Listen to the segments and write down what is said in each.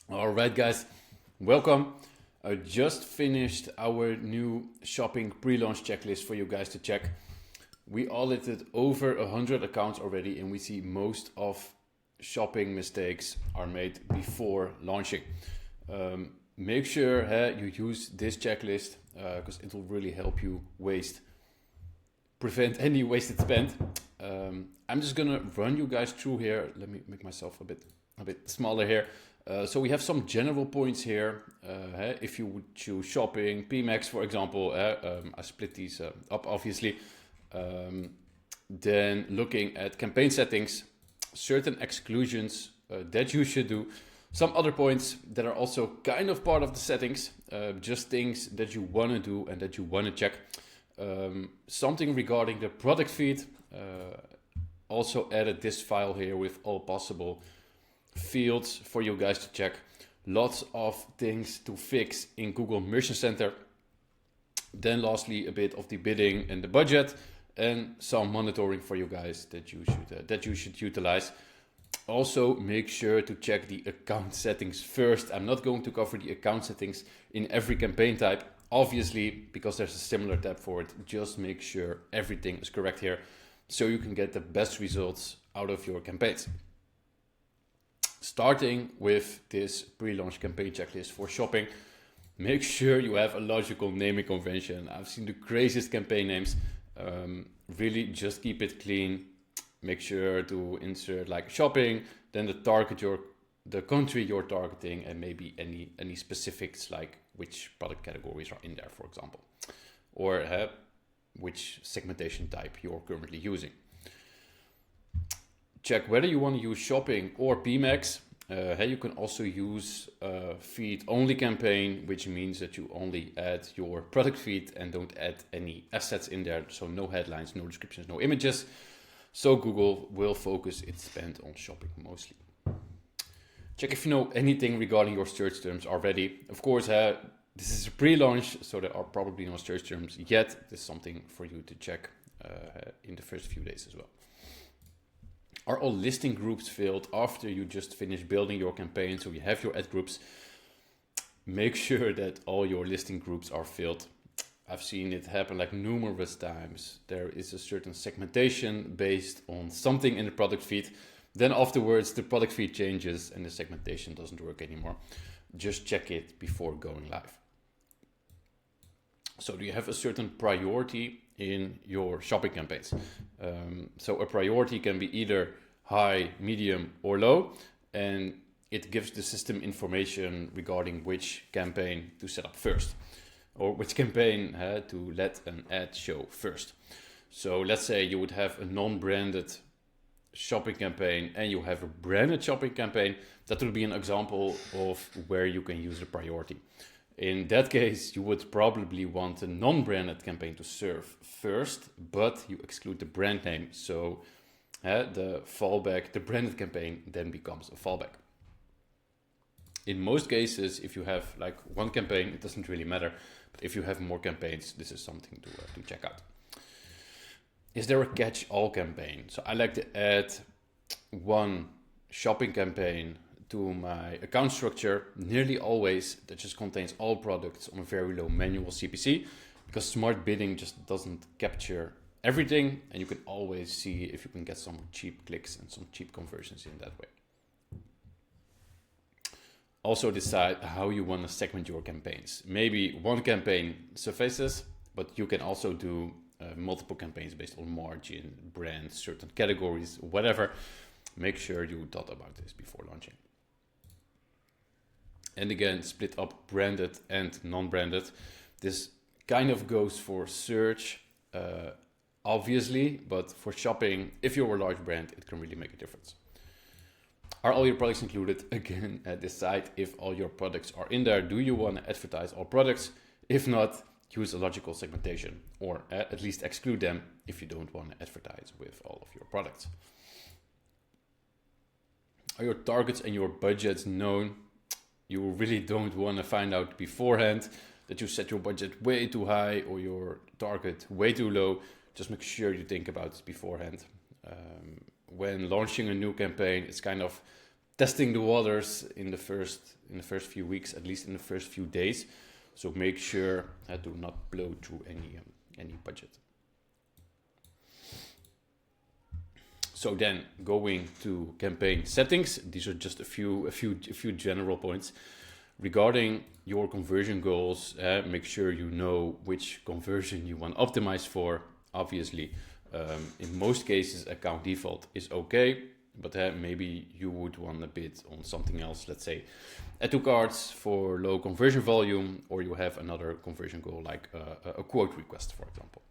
All right, guys, welcome. I just finished our new shopping pre-launch checklist for you guys to check. We audited over 100 accounts already, and we see most of shopping mistakes are made before launching. Make sure you use this checklist because it will really help you prevent any wasted spend. I'm just gonna run you guys through here. Let me make myself a bit smaller here. So we have some general points here. If you would choose shopping, PMAX for example, I split these up obviously. Then looking at campaign settings, certain exclusions that you should do. Some other points that are also kind of part of the settings, just things that you want to do and that you want to check. Something regarding the product feed. Also added this file here with all possible fields for you guys to check. Lots of things to fix in Google Merchant Center. Then lastly, a bit of the bidding and the budget, and some monitoring for you guys that you should utilize. Also, make sure to check the account settings first. I'm not going to cover the account settings in every campaign type, obviously, because there's a similar tab for it. Just make sure everything is correct here so you can get the best results out of your campaigns. Starting with this pre-launch campaign checklist for shopping, make sure you have a logical naming convention. I've seen the craziest campaign names. Really just keep it clean. Make sure to insert like shopping, then the country you're targeting, and maybe any specifics like which product categories are in there, for example, or which segmentation type you're currently using. Check whether you want to use shopping or PMAX. You can also use feed only campaign, which means that you only add your product feed and don't add any assets in there. So no headlines, no descriptions, no images. So Google will focus its spend on shopping mostly. Check if you know anything regarding your search terms already. Of course, this is a pre-launch, so there are probably no search terms yet. This is something for you to check in the first few days as well. Are all listing groups filled after you just finished building your campaign? So you have your ad groups. Make sure that all your listing groups are filled. I've seen it happen like numerous times. There is a certain segmentation based on something in the product feed. Then afterwards, the product feed changes and the segmentation doesn't work anymore. Just check it before going live. So do you have a certain priority in your shopping campaigns? So a priority can be either high, medium, or low, and it gives the system information regarding which campaign to set up first, or which campaign to let an ad show first. So let's say you would have a non-branded shopping campaign and you have a branded shopping campaign. That would be an example of where you can use the priority. In that case, you would probably want a non-branded campaign to serve first, but you exclude the brand name. So the branded campaign then becomes a fallback. In most cases, if you have like one campaign, it doesn't really matter. But if you have more campaigns, this is something to check out. Is there a catch-all campaign? So I like to add one shopping campaign to my account structure nearly always that just contains all products on a very low manual CPC, because smart bidding just doesn't capture everything, and you can always see if you can get some cheap clicks and some cheap conversions in that way. Also decide how you want to segment your campaigns. Maybe one campaign suffices, but you can also do multiple campaigns based on margin, brands, certain categories, whatever. Make sure you thought about this before launching. And again, split up branded and non-branded. This kind of goes for search, obviously, but for shopping, if you're a large brand, it can really make a difference. Are all your products included? Again, decide if all your products are in there. Do you want to advertise all products? If not, use a logical segmentation, or at least exclude them if you don't want to advertise with all of your products. Are your targets and your budgets known? You really don't want to find out beforehand that you set your budget way too high or your target way too low. Just make sure you think about this beforehand. When launching a new campaign, it's kind of testing the waters in the first few weeks, at least in the first few days. So make sure to not blow through any budget. So then going to campaign settings, these are just a few general points regarding your conversion goals. Make sure you know which conversion you want to optimize for. Obviously, in most cases, account default is okay, but maybe you would want a bit on something else. Let's say add to carts for low conversion volume, or you have another conversion goal like a quote request, for example.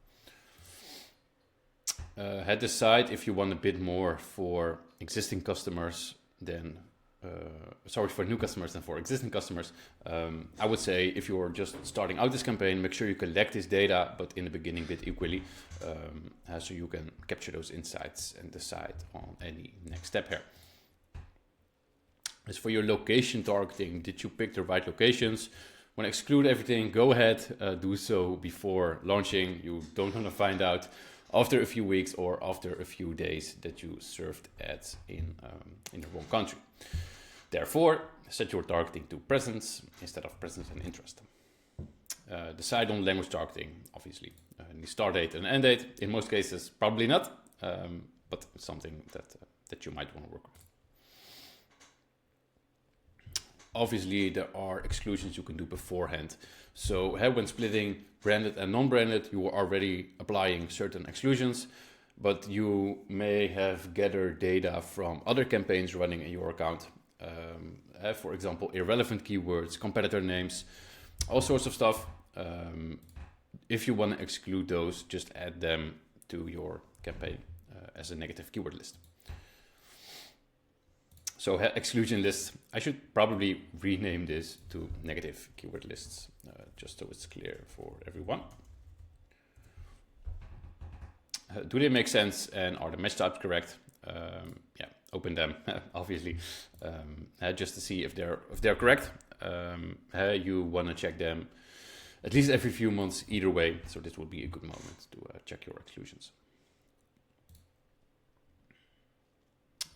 Decide if you want a bit more for existing customers than for new customers than for existing customers. I would say if you're just starting out this campaign, make sure you collect this data, but in the beginning a bit equally, so you can capture those insights and decide on any next step here. As for your location targeting, did you pick the right locations? Want to exclude everything, go ahead, do so before launching. You don't want to find out after a few weeks or after a few days that you served ads in the wrong country. Therefore, set your targeting to presence instead of presence and interest. Decide on language targeting, obviously. The start date and end date, in most cases, probably not, but something that you might want to work with. Obviously, there are exclusions you can do beforehand. So when splitting branded and non-branded, you are already applying certain exclusions, but you may have gathered data from other campaigns running in your account. For example, irrelevant keywords, competitor names, all sorts of stuff. If you want to exclude those, just add them to your campaign as a negative keyword list. So exclusion lists, I should probably rename this to negative keyword lists, just so it's clear for everyone. Do they make sense and are the match types correct? Yeah, open them, obviously, just to see if they're correct. You want to check them at least every few months either way, so this will be a good moment to check your exclusions.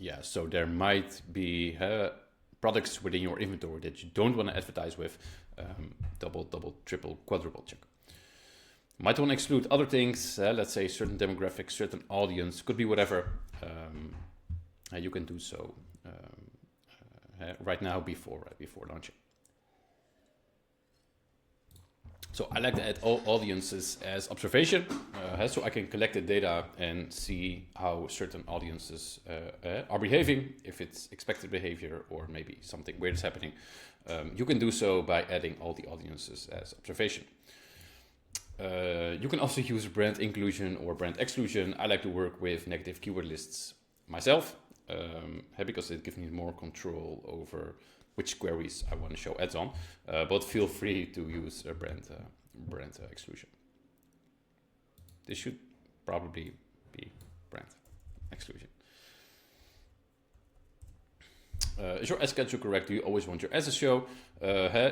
Yeah, so there might be products within your inventory that you don't want to advertise with. Double, triple, quadruple check. Might want to exclude other things, let's say certain demographics, certain audience, could be whatever. You can do so right now before launching. So I like to add all audiences as observation, so I can collect the data and see how certain audiences are behaving, if it's expected behavior or maybe something weird is happening. You can do so by adding all the audiences as observation. You can also use brand inclusion or brand exclusion. I like to work with negative keyword lists myself, because it gives me more control over which queries I want to show ads on, but feel free to use a brand exclusion. This should probably be brand exclusion. Is your ad schedule correct? Do you always want your ads to show?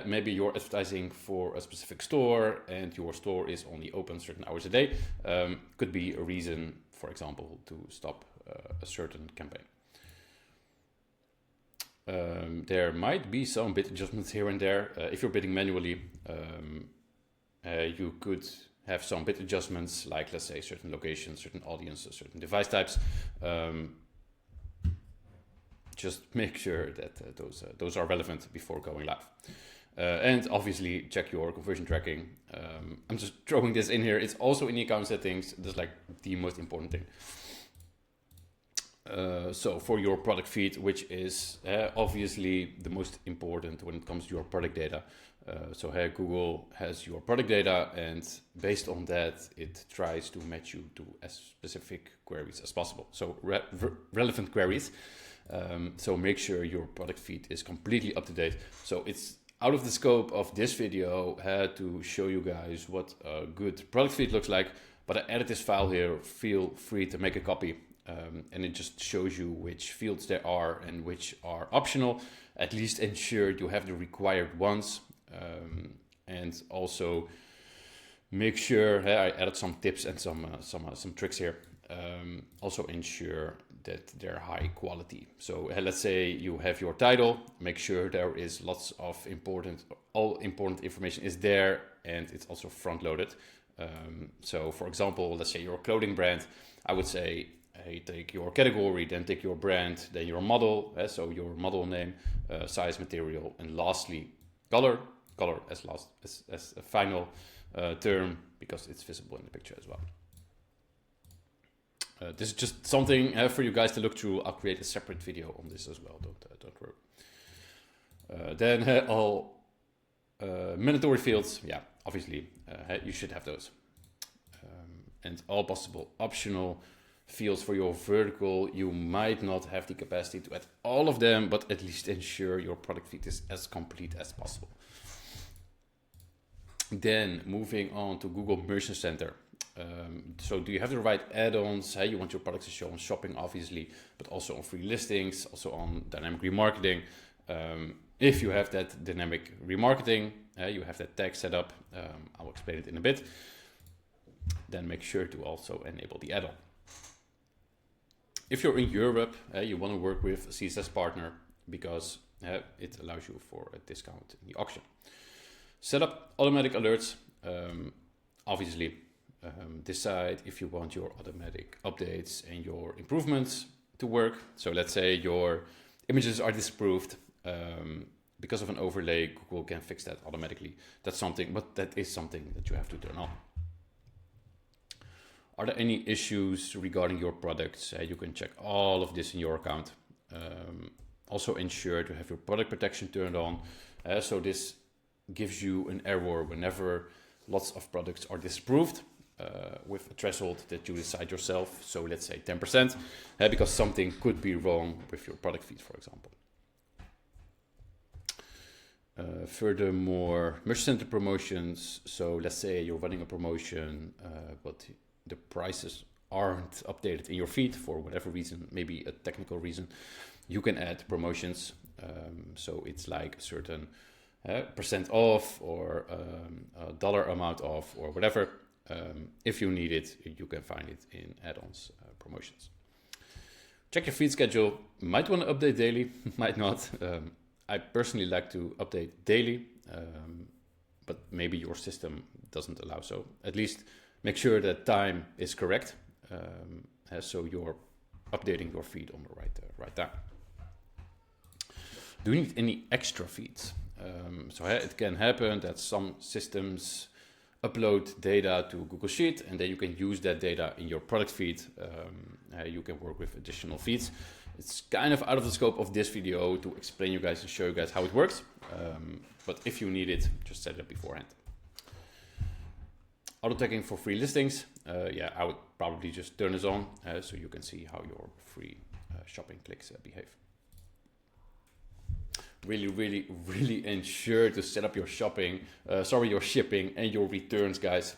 Maybe you're advertising for a specific store and your store is only open certain hours a day. Could be a reason, for example, to stop a certain campaign. There might be some bid adjustments here and there. If you're bidding manually, you could have some bid adjustments, like let's say certain locations, certain audiences, certain device types. Just make sure that those are relevant before going live. And obviously check your conversion tracking. I'm just throwing this in here. It's also in the account settings. That's like the most important thing. So for your product feed, which is obviously the most important when it comes to your product data. So Google has your product data, and based on that, it tries to match you to as specific queries as possible. So relevant queries. So make sure your product feed is completely up to date. So it's out of the scope of this video to show you guys what a good product feed looks like, but I added this file here. Feel free to make a copy. And it just shows you which fields there are and which are optional. At least ensure you have the required ones. And also make sure I added some tips and some tricks here. also ensure that they're high quality. So let's say you have your title, make sure there is lots of all important information is there, and it's also front loaded. So for example, let's say you're a clothing brand, I would say, hey, take your category, then take your brand, then your model, so your model name, size, material, and lastly, color as a final term, because it's visible in the picture as well. This is just something for you guys to look through. I'll create a separate video on this as well, don't worry. Then all mandatory fields, yeah, obviously you should have those. And all possible optional fields for your vertical, you might not have the capacity to add all of them, but at least ensure your product feed is as complete as possible. Then moving on to Google Merchant Center. So do you have the right add-ons? You want your products to show on shopping, obviously, but also on free listings, also on dynamic remarketing. If you have that dynamic remarketing, you have that tag set up. I'll explain it in a bit. Then make sure to also enable the add-on. If you're in Europe, you want to work with a CSS partner because it allows you for a discount in the auction. Set up automatic alerts. Obviously, decide if you want your automatic updates and your improvements to work. So let's say your images are disapproved because of an overlay. Google can fix that automatically. That's something, but that is something that you have to turn on. Are there any issues regarding your products? You can check all of this in your account. Also ensure to have your product protection turned on. So this gives you an error whenever lots of products are disapproved with a threshold that you decide yourself. So let's say 10%, because something could be wrong with your product feed, for example. Furthermore, Merchant Center promotions. So let's say you're running a promotion, but the prices aren't updated in your feed for whatever reason, maybe a technical reason. You can add promotions. So it's like a certain percent off or a dollar amount off or whatever. If you need it, you can find it in add-ons promotions. Check your feed schedule. Might want to update daily, might not. I personally like to update daily, but maybe your system doesn't allow so. At least make sure that time is correct, so you're updating your feed on the right time. Do you need any extra feeds? So it can happen that some systems upload data to Google Sheet, and then you can use that data in your product feed. You can work with additional feeds. It's kind of out of the scope of this video to explain you guys and show you guys how it works. But if you need it, just set it up beforehand. Auto tagging for free listings. Yeah, I would probably just turn this on so you can see how your free shopping clicks behave. Really ensure to set up your your shipping and your returns, guys.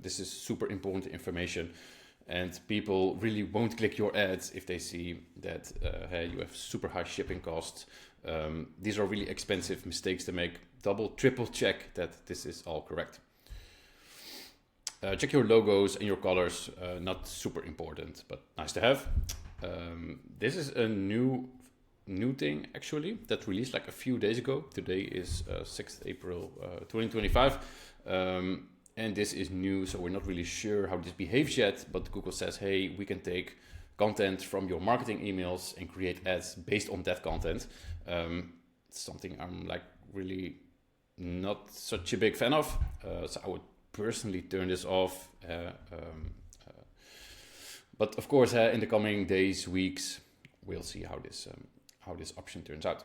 This is super important information, and people really won't click your ads if they see that you have super high shipping costs. These are really expensive mistakes to make. Double, triple check that this is all correct. Check your logos and your colors. Not super important, but nice to have. This is a new thing actually that released like a few days ago. Today is 6th April 2025, and this is new, so we're not really sure how this behaves yet, but Google says, hey, we can take content from your marketing emails and create ads based on that content. It's something I'm like really not such a big fan of, so I would personally turn this off, but of course in the coming days, weeks, we'll see how this option turns out.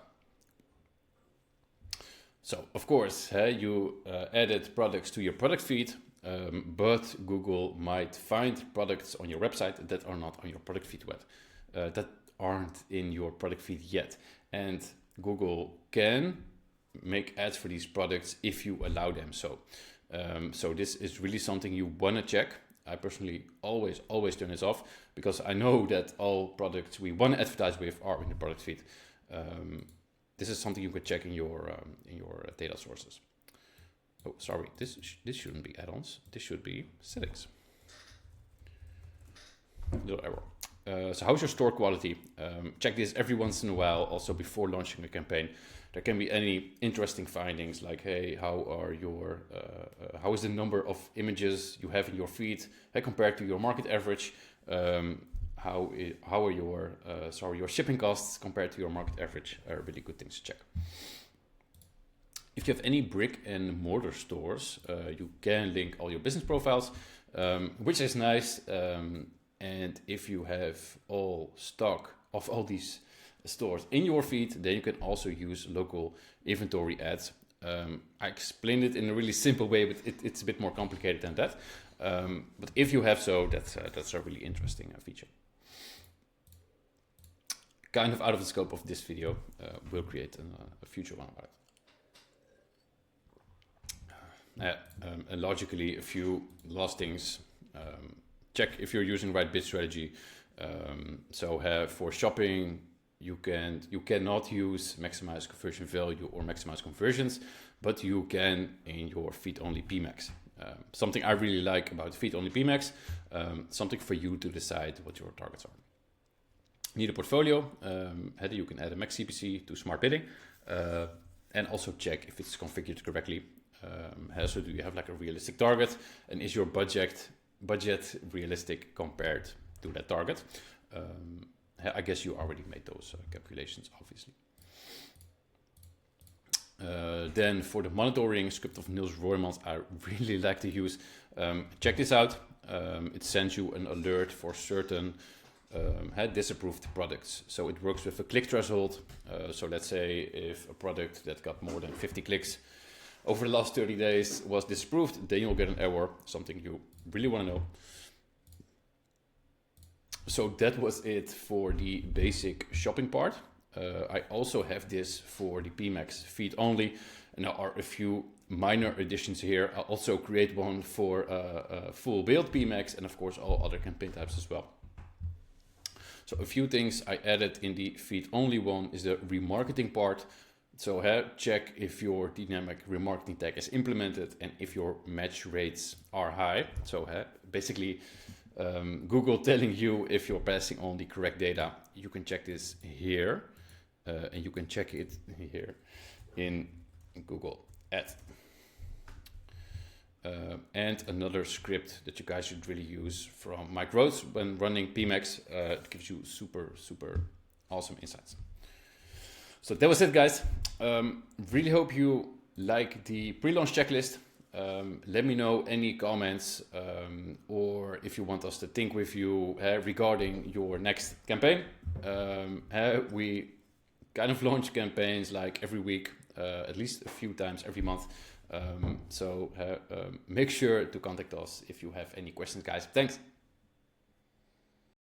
So of course, you added products to your product feed, but Google might find products on your website that are not on your product feed yet, that aren't in your product feed yet. And Google can make ads for these products if you allow them so. So this is really something you want to check. I personally always turn this off because I know that all products we want to advertise with are in the product feed. This is something you can check in your data sources. Oh, sorry, this shouldn't be add-ons. This should be settings. little error. So how's your store quality? Check this every once in a while, also before launching a campaign. There can be any interesting findings like, hey, how is the number of images you have in your feed compared to your market average? How are your shipping costs compared to your market average? Are really good things to check. If you have any brick and mortar stores, you can link all your business profiles, which is nice. And if you have all stock of all these stores in your feed, then you can also use local inventory ads. I explained it in a really simple way, but it's a bit more complicated than that. But if you have so, that's a really interesting feature. Kind of out of the scope of this video, we'll create a future one about it. And logically, a few last things. Check if you're using the right bid strategy. For shopping, you cannot use maximize conversion value or maximize conversions, but you can in your feed-only PMAX. Something I really like about feed-only PMAX, something for you to decide what your targets are. Need a portfolio, header you can add a max CPC to smart bidding, and also check if it's configured correctly. So do you have like a realistic target, and is your budget realistic compared to that target? I guess you already made those calculations, obviously. Then for the monitoring script of Niels Roymans, I really like to use. Check this out. It sends you an alert for certain disapproved products. So it works with a click threshold. So let's say if a product that got more than 50 clicks over the last 30 days was disapproved, then you'll get an error, something you really want to know. So that was it for the basic shopping part. I also have this for the PMAX feed only, and there are a few minor additions here. I'll also create one for full build PMAX, and of course all other campaign types as well. So a few things I added in the feed only one is the remarketing part. So check if your dynamic remarketing tag is implemented and if your match rates are high. So basically Google telling you if you're passing on the correct data. You can check this here and you can check it here in Google Ads. And another script that you guys should really use from Mike Rhodes when running PMAX. It gives you super awesome insights. So that was it, guys. Really hope you like the pre-launch checklist. Let me know any comments or if you want us to think with you regarding your next campaign. We kind of launch campaigns like every week, at least a few times every month. So make sure to contact us if you have any questions, guys. Thanks.